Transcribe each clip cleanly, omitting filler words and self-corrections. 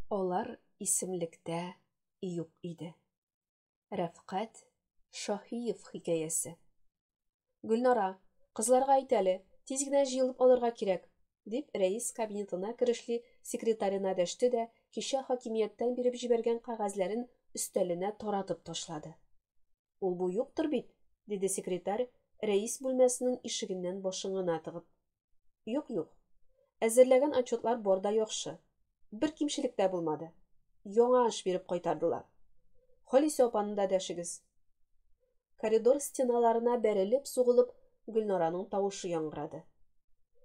Олар исемлектә юк иде. Рәфкать Шаһиев хикәясе. Гөлнара, кызларга әйт әле, тиз генә җыелып алырга кирәк, дип рәис кабинетына керешле секретарена дәште дә кичә хакимияттән биреп җибәргән кәгазьләрен өстәленә таратып ташлады. Ул бу юктыр бит, диде секретарь рәис бүлмәсенең ишегеннән башын гына тыгып. Юк. Әзерләгән отчетлар бар да яхшы. Бер кимчелек тә булмады. Яңа эш биреп кайтардылар. Халисә апаны да дәшегез. Коридор стеналарына бәрелеп сугылып, Гөлнараның тавышы яңгырады.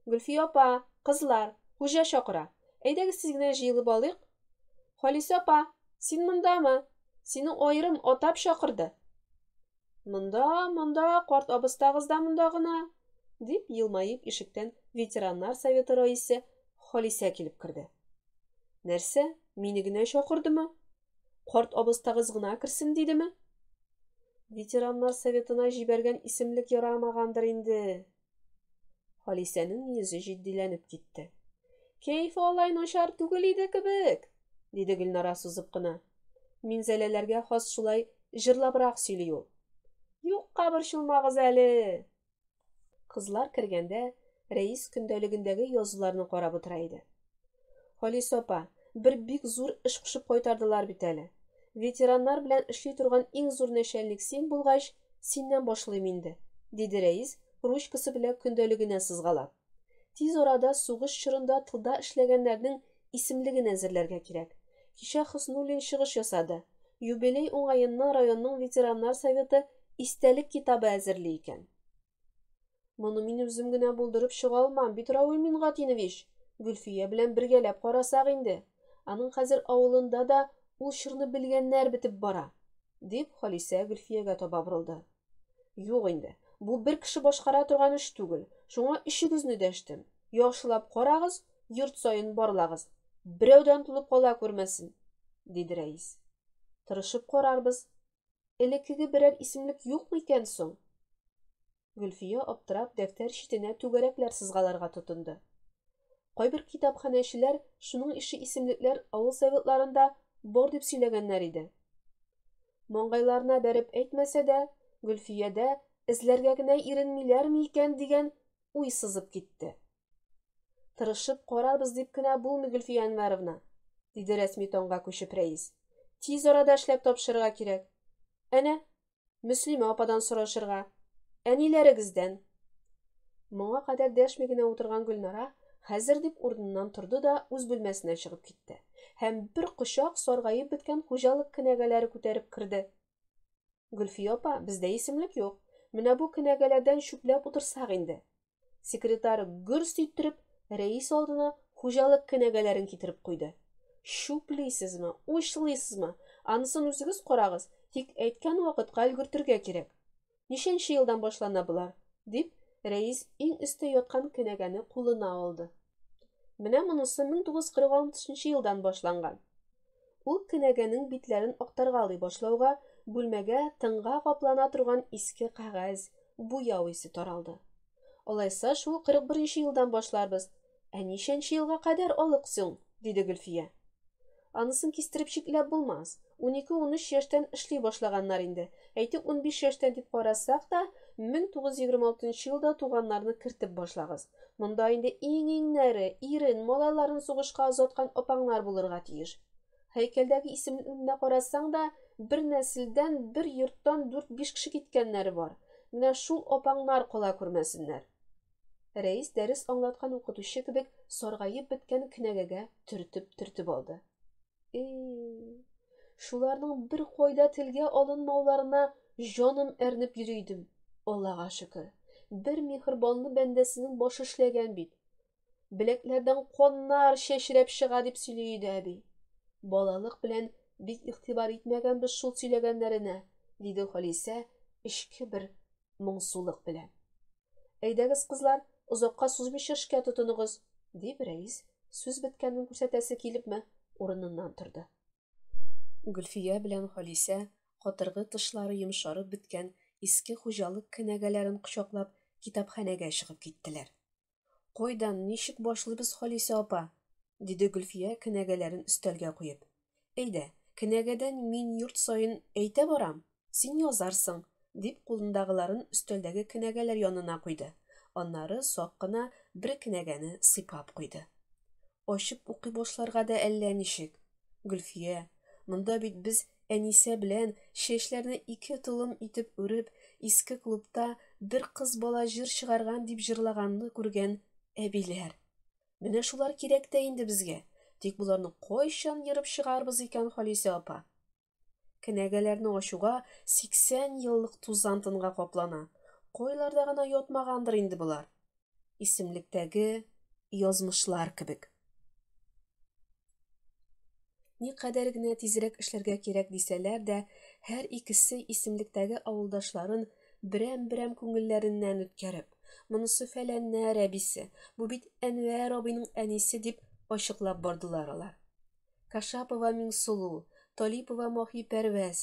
Гөлфия апа, кызлар, хуҗа чакыра. Әйдәгез тиз генә җыелып алыйк. Халисә апа, син мондамы? Сине аерым атап чакырды. Монда, карт абыстагыз да монда гына, дип елмаеп ишектән ветераннар советы рәисе Халисә килеп керде. Нәрсә, мине генә чакырдымы? Карт абыстагыз гына керсен дидеме? Ветераннар советына җибәргән исемлек ярамагандыр инде. Халисәнең йөзе җитдиләнеп китте. Кәефе алай начар түгел иде кебек, диде Гөлнара сузып кына. Минзәләләргә хас шулай җырлабрак сөйли ул. Юкка борчылмагыз әле. Кызлар кергәндә, рәис көндәлегендәге язуларны карап утыра иде. Халисә апа, бер бик зур эш кушып кайтардылар бит әле. Ветераннар белән эшли торган иң зур нәшәлник син булгач, синнән башлыйм инде, диде рәис ручкасы белән көндәлегенә сызгалап. Тиз арада сугыш чорында тылда эшләгәннәрнең исемлеген әзерләргә кирәк. Кичә Хуснуллин чыгыш ясады. Юбилей уңаеннан районның ветераннар советы истәлек китабы әзерли икән. Моны мин үзем генә булдырып чыга алмам, бит Рауил Мингатинович. Гөлфия белән бергәләп карасак инде. Аның хәзер авылында да ул чорны белгәннәр бетеп бара, дип Халисә Гөлфиягә таба борылды. Юк инде, бу бер кеше башкара торган эш түгел. Шуңа ишегезне дәштем. Яхшылап карагыз, йорт саен барлагыз. Берәүдән тулып кала күрмәсен, диде рәис. Тырышып карарбыз. Элеккеге берәр исемлек юкмы икән соң? Гөлфия аптырап дәфтәр читенә түгәрәкләр сызгаларга тотынды. Кайбер китапханәчеләр шуның ише исемлекләр авыл советларында бар дип сөйләгәннәр иде. Маңгайларына бәреп әйтмәсә дә, Гөлфиядә эзләргә генә иренмиләрме икән дигән уй сызып китте. Тырышып карарбыз дип кенә булмый, Гөлфия Әнвәровна, диде рәсми тонга күчеп рәис. Тиз арада эшләп тапшырырга кирәк. Әнә, Мөслимә ападан сорашырга. Әниләрегездән. Моңа кадәр дәшми генә утырган Гөлнара хәзер дип урыныннан торды да үз бүлмәсенә чыгып китте. Һәм бер кочак саргаеп беткән хуҗалык кенәгәләре күтәреп керде. Гөлфия апа, бездә исемлек юк. Менә бу кенәгәләрдән чүпләп утырсак инде. Секретарь гөрс иттереп рәис алдына хуҗалык кенәгәләрен китереп куйды. Шүплисезме, учлыйсызмы? Анысын үзегез карагыз, тик әйткән вакытка өлгертергә кирәк. Ничәнче елдан башлана булар, дип рәис иң өстә яткан кенәгәне кулына алды. Менә монысы 1946 елдан башланган. Ул кенәгәнең битләрен актаргалый башлауга бүлмәгә тыңга каплана торган иске кәгазь, буяу исе таралды. Алайса шул 41 елдан башларбыз. Ә ничәнче елга кадәр алык соң, диде Гөлфия. Анысын кистереп чикләп булмас. 12-13 яшьтән эшли башлаганнар инде. Әйтик 15 яшьтән дип карасак та, 1926 елда туганнарны кертеп башлагыз. Монда инде иң-иңнәре, ирен, малайларын сугышка озаткан апаңнар булырга тиеш. Һәйкәлдәге исемлекне карасаң да, бер нәселдән, бер йорттан 4-5 кеше киткәннәре бар. Менә шул апаңнар кала күрмәсеннәр. Рәис дәрес аңлаткан укытучы кебек саргаеп беткән кенәгәгә төртеп алды. Шуларның бер кайда телгә алынмауларына җаным әрнеп йөридем. Аллага шөкер. Бер михрбанлы бәндәсенең башы эшләгән бит. Беләкләрдән каннар чәчрәп чыга дип сөйли иде әби. Балалык белән бик игътибар итмәгән без шул сөйләгәннәренә, диде Халисә эчке бер моңсулык белән. Әйдәгез кызлар, озакка сузмыйча эшкә тотыныгыз, дип рәис сүз беткәнен күрсәтәсе килепме, урыныннан торды. Гөлфия белән Халисә катыргы тышлары йомшарып беткән иске хуҗалык кенәгәләрен кочаклап китапханәгә чыгып киттеләр. Кайдан, ничек башлыйбыз, Халисә апа? Диде Гөлфия кенәгәләрен өстәлгә куеп. Әйдә, кенәгәдән мин йорт сайын әйтә барам, син язарсың, дип кулындагыларын өстәлдәге кенәгәләр янына куйды. Аннары сак кына бер кенәгәне сыйпап куйды. Ачып укый башларга да әллә ничек. Гөлфия, монда бит без Әнисә белән чәчләрне 2 толым итеп үреп, иске клубта бер кыз бала җыр чыгарган дип җырлаганны күргән әбиләр. Менә шулар кирәк тә инде безгә. Тик буларны кайчан йырып чыгарбыз икән, Халисә апа? Кенәгәләрне ачуга 80 еллык тузантынга каплана. Кайларда гына ятмагандыр инде булар. Исемлектәге язмышлар кебек. Никадәр генә тизрәк эшләргә кирәк дисәләр дә, һәр икесе исемлектәге авылдашларын берәм-берәм күңелләреннән үткәреп, монысы фәләннәр әбисе, бу бит Әнвәр абыйның әнисе дип ачыклап бардылар алар. Кашапова Миңсылу, Талипова Маһипәрвәз,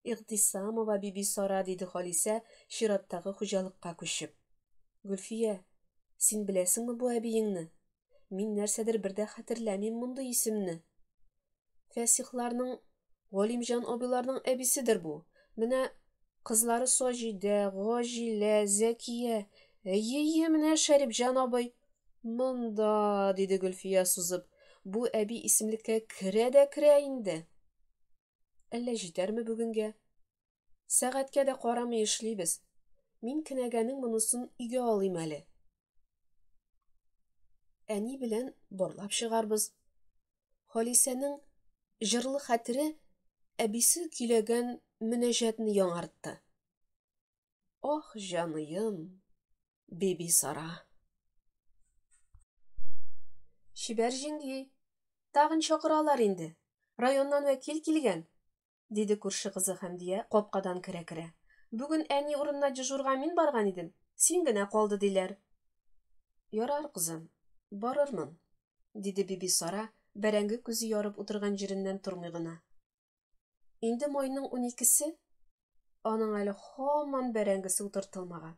Игътисамова Бибисара, диде Халисә чираттагы хуҗалыкка күчеп. Гөлфия, син беләсеңме бу әбиеңне? Мин нәрсәдер бердә хәтерләмим мондый исемне. Фәсихларның, Галимҗан абыйларның әбиседер бу. Менә кызлары Саҗидә, Гаҗилә, Зәкия. Әйе, менә Шәрипҗан абый. Монда, диде Гөлфия сузып. Бу әби исемлеккә керә дә керә инде. Әллә җитәрме бүгенгә? Сәгатькә дә карамый эшлибез. Мин кенәгәнең монысын өйгә алыйм әле. Әни белән барлап чыгарбыз. Халисәнең җырлы хәтере әбисе көйләгән мөнәҗәтне яңартты. Ох, җаныем, Бибисара. Шибәр җиңги, тагын чакыралар инде. Районнан вәкил килгән, диде күрше кызы Хәмдия капкадан керә-керә. Бүген әни урынына дежурга мин барган идем. Син генә калды диләр. Ярар, кызым, барырмын, диде Бибисара, бәрәңге күзе ярып утырган җиреннән тормый гына. Инде майның 12-се, аның әле һаман бәрәңгесе утыртылмаган.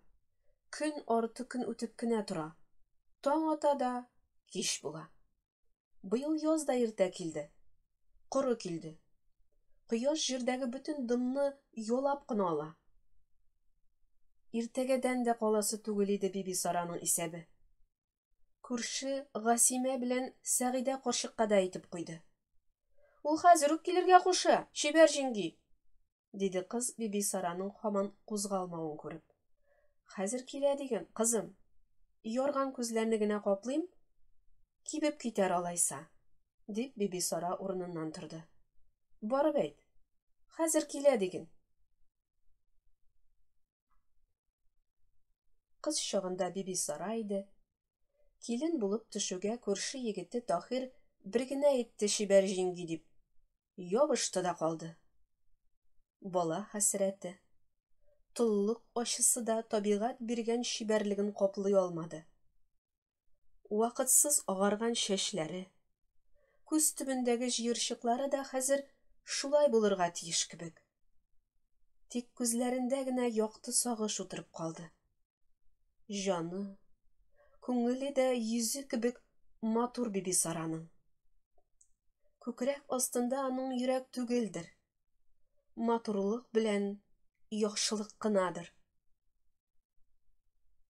Көн арты көн үтеп кенә тора. Таң ата да, кич була. Быел яз да иртә килде. Коры килде. Кояш җирдәге бөтен дымны ялап кына ала. Иртәгәдән дә каласы түгел иде Бибисараның исәбе. Күрше Гасимә белән Сәгыйдә карчыкка да әйтеп куйды. Ул хәзер үк килергә куша, Шибәр җиңги, диде кыз Бибисараның һаман кузгалмавын күреп. Хәзер килә диген, кызым. Ярган күзләрне генә каплыйм, кибеп китәр алайса, дип Бибисара урыныннан торды. Барып әйт. Хәзер килә диген. Кыз чагында Бибисара иде. Килен булып төшүгә күрше егете Таһир бер генә әйтте Шибәр җиңги дип. Ябышты да калды. Бала хәсрәте. Тыллык ачысы да табигать биргән шибәрлеген каплый алмады. Вакытсыз агарган чәчләре, күз төбендәге җыерчыклары да хәзер шулай булырга тиеш кебек. Тик күзләрендә генә якты сагыш утырып калды. Җаны, күңеле дә йөзе кебек матур Бибисараның. Күкрәк астында аның йөрәк түгелдер. Матурлык белән яхшылык кынадыр.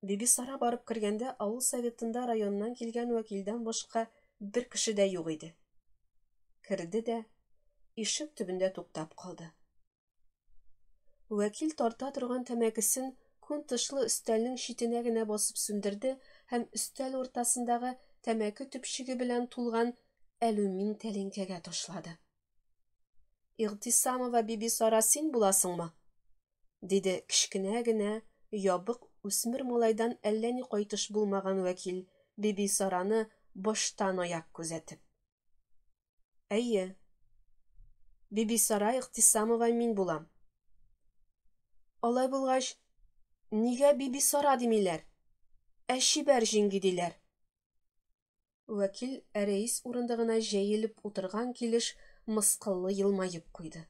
Бибисара барып кергәндә авыл советында районнан килгән вәкилдән башка бер кеше дә юк иде. Керде дә ишек төбендә туктап калды. Вәкил тарта торган тәмәкесен күн тышлы өстәлнең читенә генә басып сүндерде һәм өстәл уртасындагы тәмәке төпчеге белән тулган алюмин тәлинкәгә ташлады. Игътисамова Бибисара, син буласыңмы? Диде кечкенә генә, ябык үсмер малайдан әллә ни кайтыш булмаган вәкил Бибисараны баштан аяк күзәтеп. Әйе. Бибисара Игътисамова мин булам. Алай булгач, нигә Бибисара димиләр? Шибәр җиңги диләр. Вәкил рәис урындыгына җәелеп утырган килеш мыскыллы елмаеп куйды.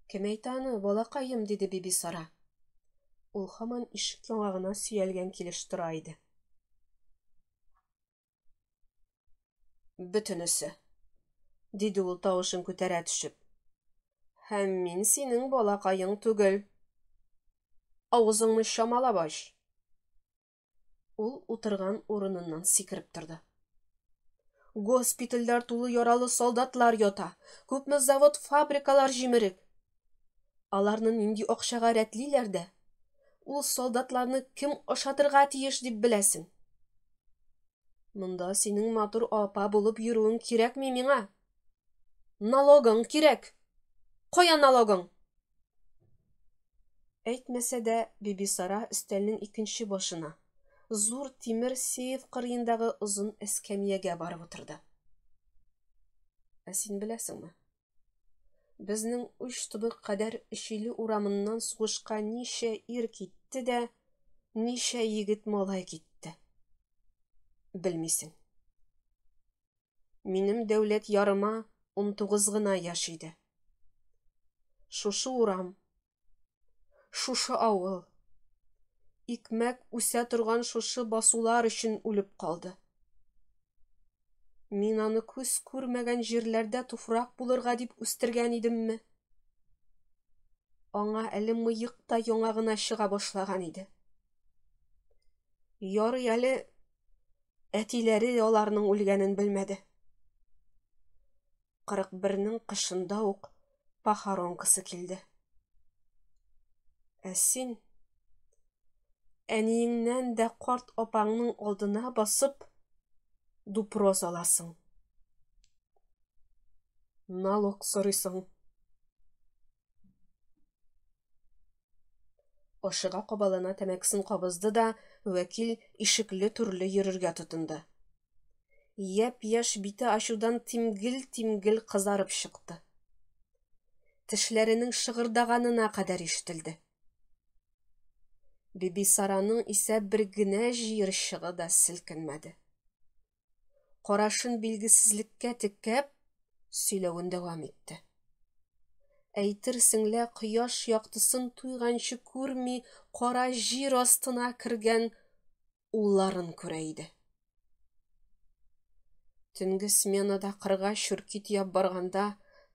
Кем әйтә аны, балакаем, диде Бибисара. Ул һаман ишек яңагына сөялгән килеш тора иде. Бөтенесе, диде ул тавышын күтәрә төшеп. Һәм мин синең балакаең түгел. Авызыңны чамала баш. Ул утырган урыныннан сикереп торды. Госпитальләр тулы яралы солдатлар ята. Күпме завод, фабрикалар җимерек. Аларны нинди акчага рәтлиләр дә? Ул солдатларны кем ашатырга тиеш дип беләсең? Монда синең матур апа булып йөрүең кирәкми миңа. Налогың кирәк. Кая налогың? Әйтмәсә дә, Бибисара өстәлнең икенче башына, зур тимер сейф кырыендагы озын эскәмиягә барып утырды. Ә син беләсеңме? Безнең уч тубык кадәр Ишиле урамыннан сугышка ничә ир китте дә, ничә егет малай китте. Белмисең. Минем дәүләт ярыма 19 гына яшь иде. Шушы урам, шушы авыл, икмәк үсә торган шушы басулар өчен үлеп калды. Мин аны күз күрмәгән җирләрдә туфрак булырга дип үстергән идемме? Аңа әле мыек та яңа гына чыга башлаган иде. Ярый әле әтиләре аларның үлгәнен белмәде. 41-нең кышында ук похоронкасы килде. Ә син әниеңнән дә карт апаңның алдына басып дупроз аласың. Налог сорыйсың. Ашыга кабалана тәмәкесен кабызды да, вәкил ишекле түрле йөрергә тотынды. Япь-яшь бите ачудан тимгел-тимгел кызарып чыкты. Тешләренең шыгырдаганына кадәр ишетелде. Бибисараның исә бер генә җыерчыгы да селкенмәде. Карашын билгесезлеккә текәп, сөйләвен дәвам итте. Әйтерсең лә кояш яктысын туйганчы күрми, кара җир астына кергән улларын күрә иде. Төнге сменада кырга чүрки тияп барганда,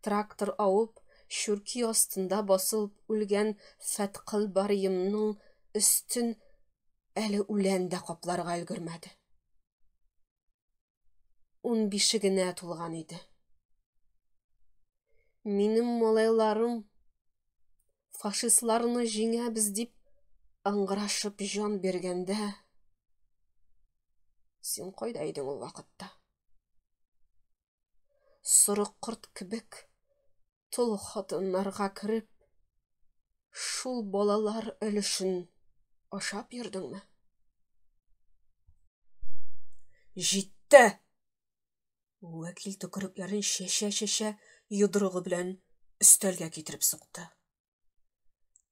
трактор авып, чүрки астында басылып үлгән Фәткыл Барыемның өстен әле үлән дә капларга өлгермәде. 15 генә тулган иде. Минем малайларым фашистларны җиңәбез дип аңгырашып җан биргәндә, син кайда идең ул вакытта? Сорык корт кебек, тол хатыннарга кереп, шул балалар өлешен ашап йөрдеңме? Җитте! Вәкил төкерекләрен чәчә-чәчә йодрыгы белән өстәлгә китереп сукты.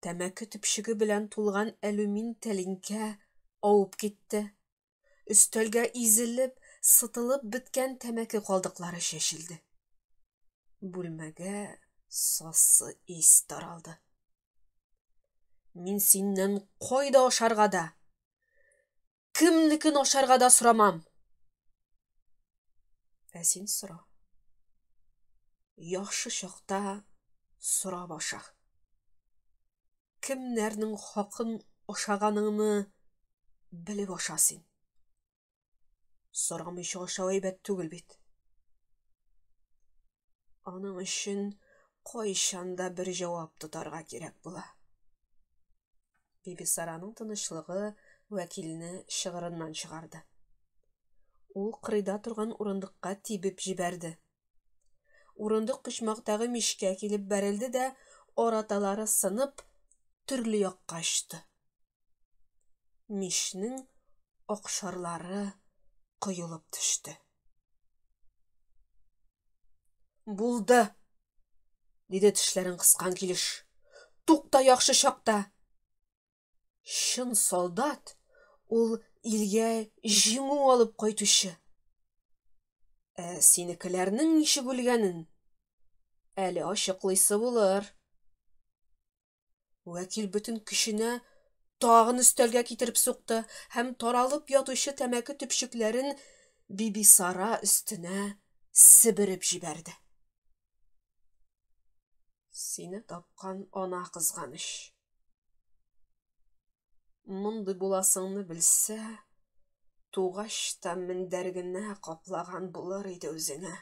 Тәмәке төпчеге белән тулган алюмин тәлинкә авып китте. Өстәлгә изелеп, сытылып беткән тәмәке калдыклары чәчелде. Бүлмәгә сасы ис таралды. Мин синнән кайда ашарга да, кемнекен ашарга да сорамам. Ә син сора. Яхшы чакта сора баша. Кемнәрнең хакын ашаганыңны белеп аша син. Сорамыйча ашау әйбәт түгел бит. Аның өчен кайчанда бер җавап тотарга кирәк була. Бибисараның тынычлыгы вәкилне чыгырыннан чыгарды. Ул кырыйда торган урындыкка тибеп җибәрде. Урындык почмактагы мишкә килеп бәрелде дә, араталары сынып, төрле якка очты. Мишнең акшарлары коелып төште. Булды, диде тешләрен кыскан килеш. Тукта яхшы чакта. Чын солдат, ул илгә җиңү алып кайтучы. Ә синекеләрнең ничек үлгәнен әле ачыклыйсы булыр. Вәкил бөтен көченә тагын өстәлгә китереп сукты һәм таралып ятучы тәмәке төпчекләрен Бибисара өстенә сібіріп жіберді. Сені тапқан ана қызғаныш. Мұнды боласыңны білсе, туғашта міндәргіне қаплаган болар еді өзіңе.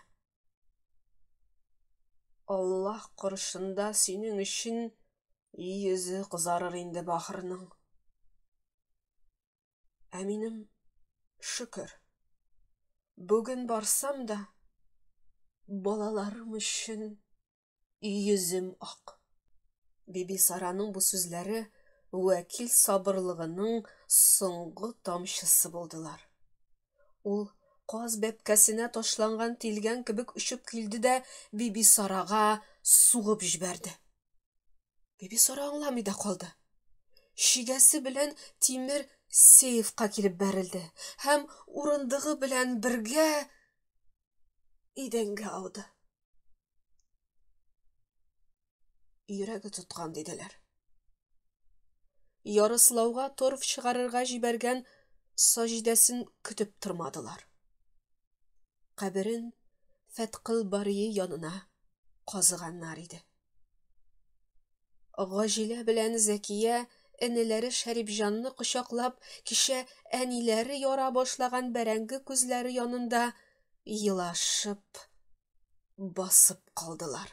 Аллах құрышында сенің үшін езі қызарыр енді бақырының. Әминім, шүкір. Бүгін барсам да, балаларым үшін езім ақ. Биби Сараның бұл сөзлері уәкил сабырлығының соңғы тамшысы болдылар. Ул қаз бәпкәсенә ташланган тилгән кебек үшіп килде дә Биби Сараға сугып җибәрде. Биби Сара аңламый да калды. Шигәсе белән тимер сейфка килеп бәрелде һәм урындыгы белән бергә идәнгә ауды. Йөрәге тоткан диделәр. Ярыслауга торф чыгарырга җибәргән саҗидәсен көтеп тормадылар. Каберен Фәткыл Барии янына казыганнар иде. Гаҗилә белән Зәкия энеләре Шәрипҗанны кочаклап, кичә әниләре яра башлаган бәрәңге күзләре янында елашып, басып калдылар.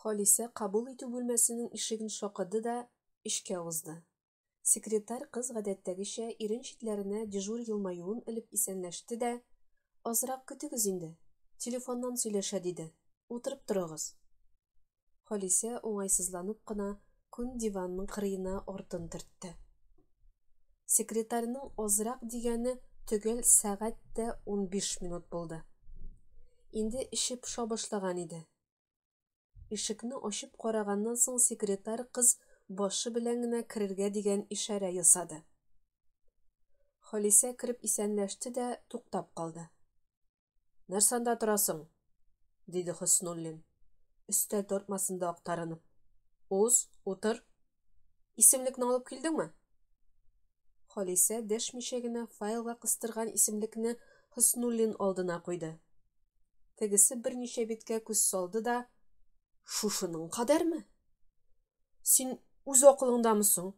Халисә кабул итү бүлмәсенең ишеген шакыды да эшкә узды. Секретарь кыз гадәттәгечә ирен читләренә дежур елмаюын элеп исәнләште дә: "Азрак көтегез инде, телефоннан сөйләшә" диде. "Утырып торыгыз." Халисә уңайсызланып кына күн диванның кырыена артын төртте. Секретарьның азрак дигәне төгәл сәгатьтә 15 минут булды. Инде эше пыша башлаган иде. Ишекне ачып караганнан соң секретарь кыз башы белән генә керергә дигән ишарә ясады. Халисә кирип исәнләште дә туктап калды. "Нәрсәндә торасың?" диде Хөснуллин, өстәл тартмасында актарынып. "Уз, утыр. Исемлекне алып килдеңме?" Халисә дәшмичә генә файлга кыстырган исемлекне Хөснуллин алдына куйды. Тегесе берничә биткә күз салды да: "Шушының кадәрме? Син үз акылыңдамысың?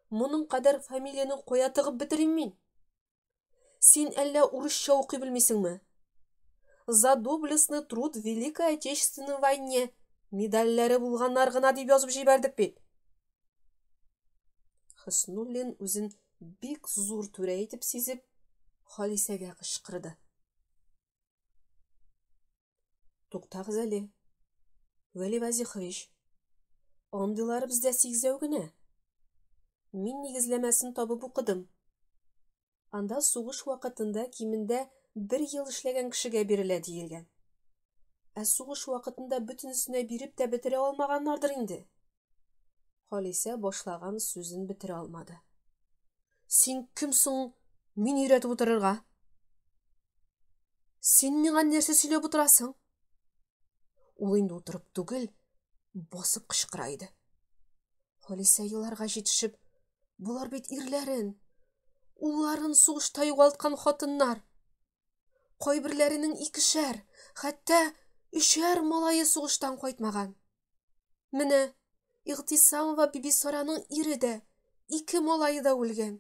Моның кадәр фамилияны куя тыгып бетерим мин? Син әллә урысча укый белмисеңме? За доблестный труд в Великой Отечественной войне медальләре булганнар гына дип язып җибәрдек бит." Хөснуллин үзен бик зур түрә итеп сизеп, Халисәгә кычкырды. "Туктагыз әле, Вәли Вазихович, андыйлары бездә сигезәү генә. Мин нигезләмәсен табып укыдым. Анда сугыш вакытында кимендә 1 ел эшләгән кешегә бирелә диелгән. Ә сугыш вакытында бөтенесенә биреп тә бетерә алмаганнардыр инде." Халисә башлаган сүзен бетерә алмады. "Син кемсең мин өйрәтеп утырырга? Син миңа нәрсә сөйләп утырасың?" Ул инде утырып түгел, басып кычкыра иде. Халисә еларга җитешеп: "Булар бит ирләрен, улларын сугышта югалткан хатыннар. Кайберләренең 2-шәр, хәтта 3-шәр малае сугыштан кайтмаган. Менә Игътисамова Биби Сараның ире дә, 2 малае да үлгән.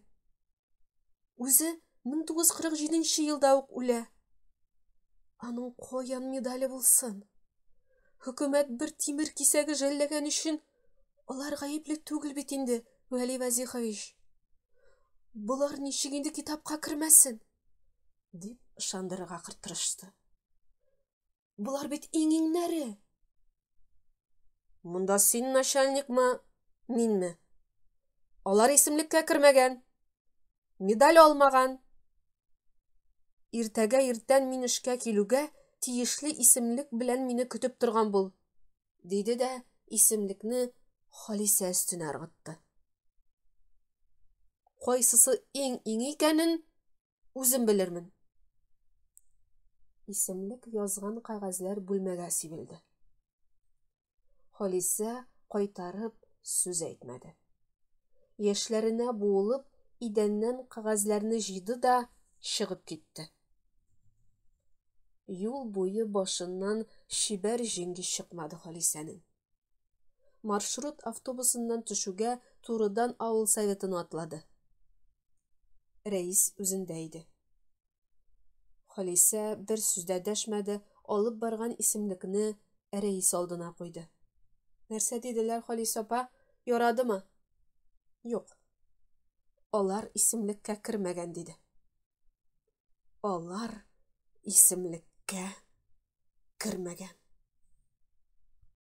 Үзе 1947 елда ук үлә. Аның каян медале булсын? Хөкүмәт бер тимер кисәге жәлләгән өчен алар гаепле түгел бит инде, Вәли Вазихович. Булар ничек инде китапка кермәсен?" дип ышандырырга тырышты. "Булар бит иңнәре. Монда син начальникмы, минме? Алар исемлеккә кермәгән, медаль алмаган. Иртәгә иртән мин эшкә килүгә тиешле исемлек белән мине көтеп торган бул", диде дә исемлекне Халисә өстенә ыргытты. "Кайсысы иң икәнен үзем белермен." Исемлек язган кәгазьләр бүлмәгә сибелде. Халисә кайтарып сүз әйтмәде. Яшьләренә буылып, идәннән кәгазьләрне җыйды да шығып кетті. Юл бойы башыннан шибәр жеңге шықмады Халисәнең. Маршрут автобусыннан төшүгә турыдан авыл советын атлады. Рәис үзендә иде. Халисә бер сүздә дәшмәде, алып барган исемлекне рәис алдына куйды. Нәрсә диделәр, Халисә апа? Ярадымы? Юк. Алар исемлеккә кермәгән диде. Алар исемлеккә кермәгән.